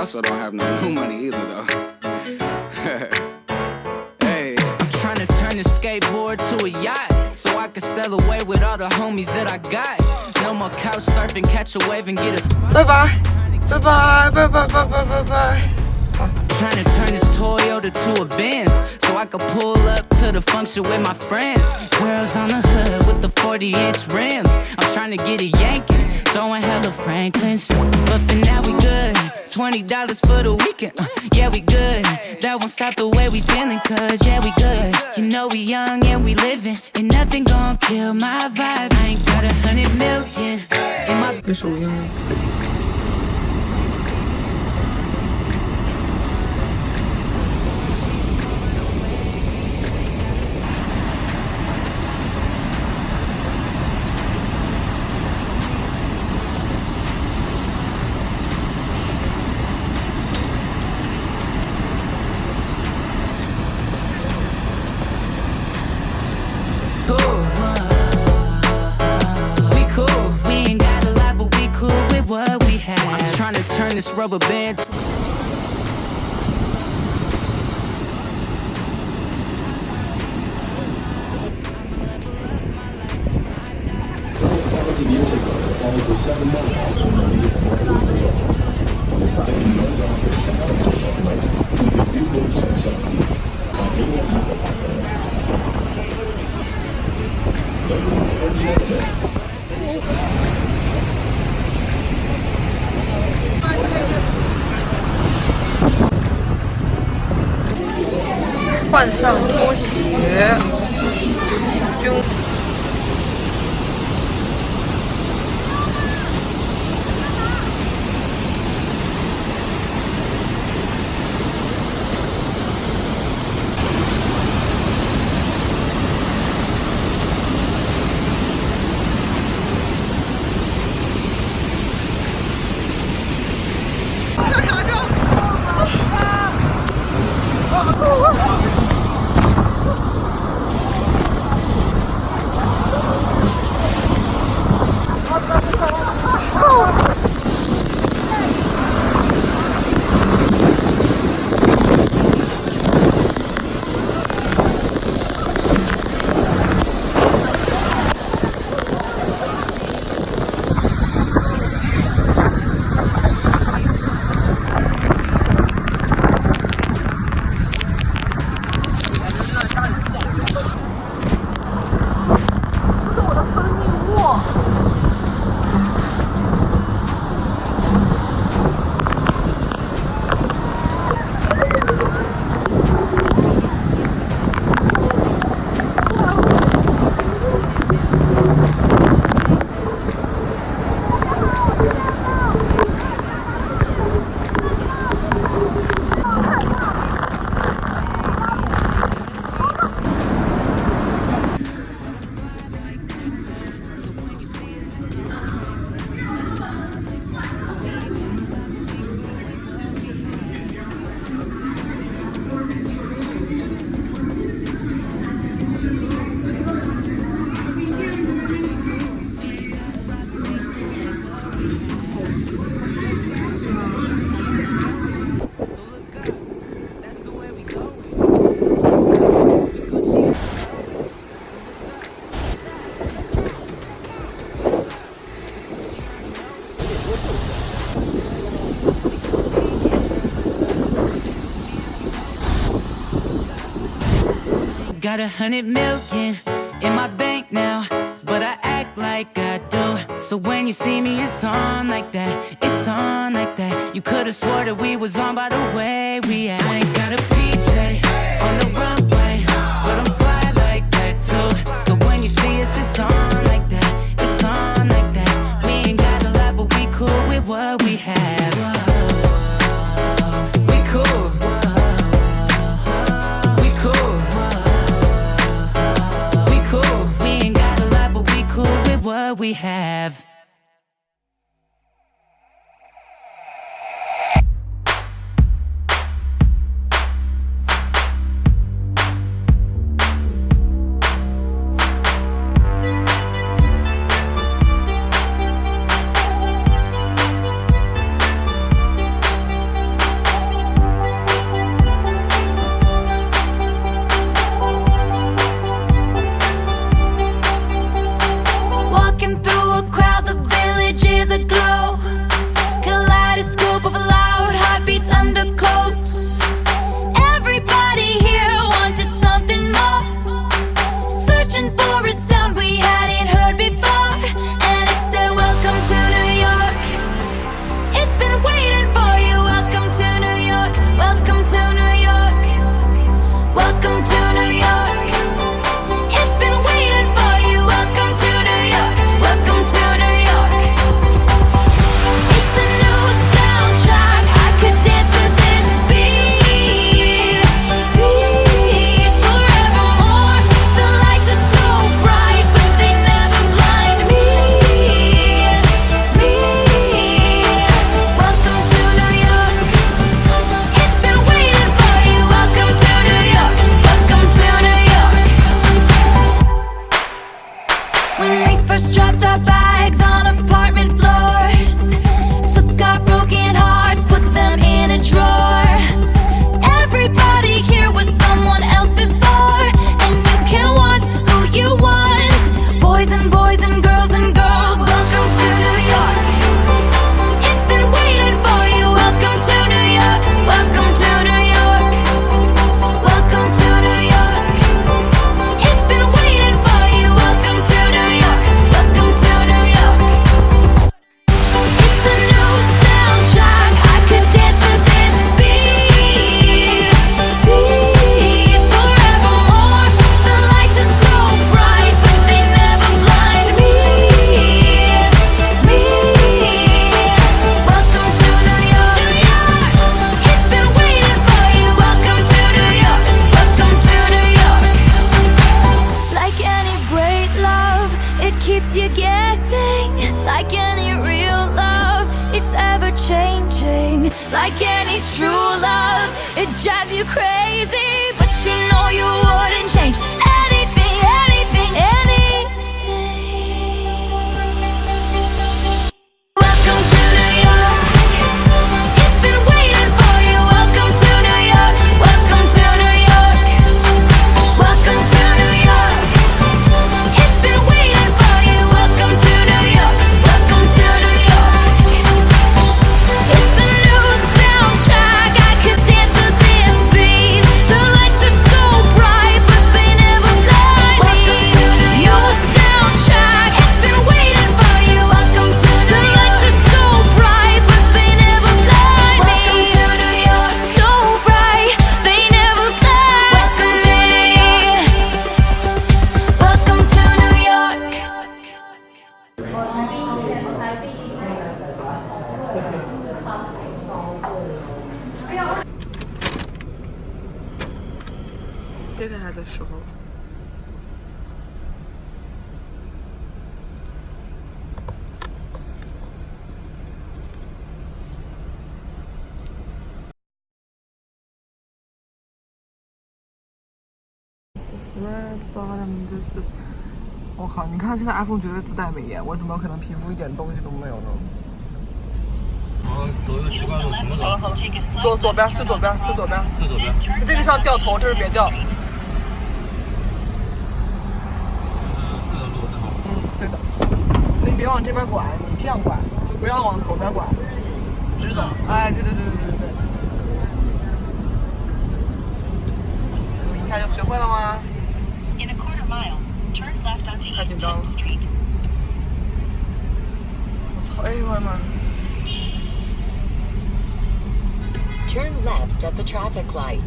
also don't have no new money either, though. Hey, I'm trying to turn this skateboard to a yacht, so I can sail away with all the homies that I got. No more couch surfing, catch a wave and get us. Bye bye, bye bye, bye bye, bye bye, bye bye. Trying to turn this Toyota to a Benz, so I could pull up to the function with my friends. Girls on the hood with the 40-inch rims. I'm trying to get a Yankee, throwing hella Franklins. But for now we good, $20 for the weekend. Yeah, we good, that won't stop the way we feeling. Cause yeah, we good, you know we young and we living, and nothing gon' kill my vibe. I ain't got 100 million in my... 这首英语。Turn this rubber band. Years ago, all of the 7 miles were not even on the side of no longer something like you could say something. Like 换上拖鞋，Got 100 million in my bank now, but I act like I do. So when you see me, it's on like that, it's on like that. You could've swore that we was on by the way we act. I ain't got a PJ on the runway, but I'm fly like that too. So when you see us, it's on like that, it's on like that. We ain't got a lot, but we cool with what we have. We cool. What we have. like any true love. It drives you crazy, but you know you wouldn't change anything, anything, anything. Welcome to New York. It's been waiting for you. Welcome to New York. Welcome to New York. Welcome to New York. It's been waiting for you. Welcome to New York. Welcome to New York. It's a new soundtrack. I could dance to this beat. The lights are so bright, but they never blind me. Welcome to New York. New soundtrack. It's been waiting for you. Welcome to New York. The lights are so bright, but they never blind me. Welcome to New York. So bright, they never blind. Welcome to New York. Welcome to New York. 推开它的时候，我靠！你看现在 iPhone 绝对自带美颜，我怎么可能皮肤一点东西都没有呢？走右习惯路怎么走？走左边，最左边，最左边。最左边。这个是要掉头，这是别掉。这个路很好。对的。你别往这边拐，你这样拐，就不要往左边拐，直走。哎，对。你一下就学会了吗？ In a quarter mile, turn left onto 太 East 紧张了。 10th Street. 我操！哎呦我的妈！ Turn left at the traffic light.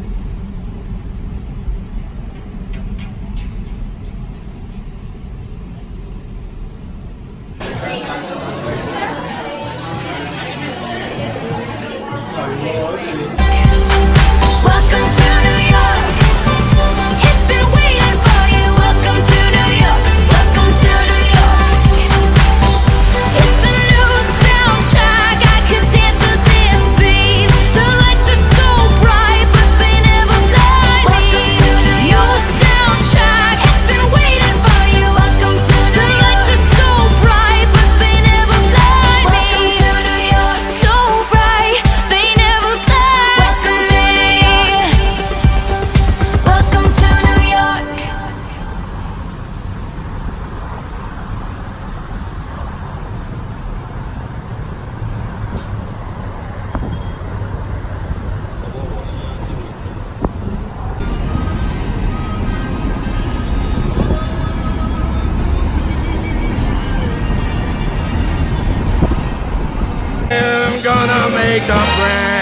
Welcome to New York. It's been waiting for you. Welcome to New York. Welcome to New York. It's a new soundtrack. I could dance to this beat. The lights are so bright, but they never blind me. Welcome to New York. New soundtrack. It's been waiting for you. Welcome to New York. The lights are so bright, but they never blind me. Welcome to New York. So bright, they never blind. Welcome to New York. Welcome to New York. I'm gonna make a friend.